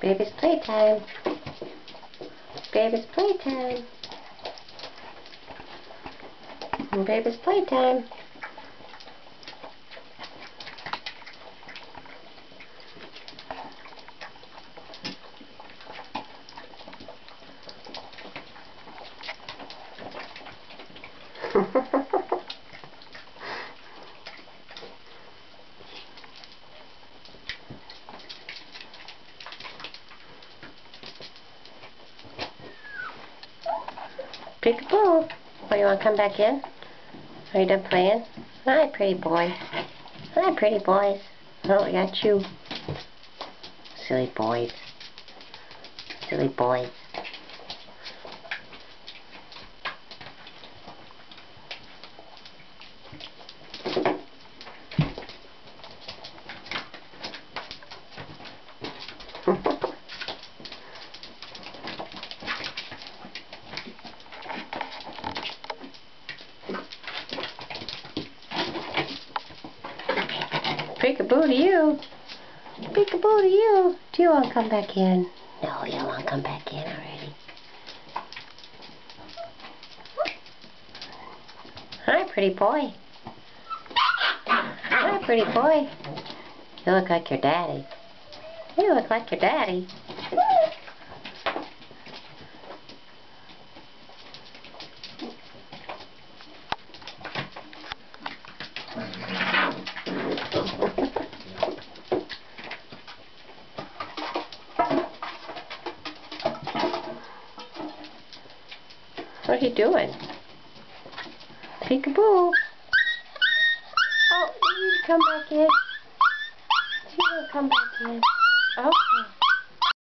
Baby's playtime. Baby's playtime. Baby's playtime. Peekaboo. Oh, you want to come back in? Are you done playing? Hi, pretty boy. Hi, pretty boys. Oh, I got you. Silly boys. Silly boys. Peekaboo to you. Peekaboo to you. Do you want to come back in? No, you don't want to come back in already. Hi, pretty boy. Hi, pretty boy. You look like your daddy. You look like your daddy. What are you doing? Peekaboo. Oh, you need to come back in. You need to come back in. Okay.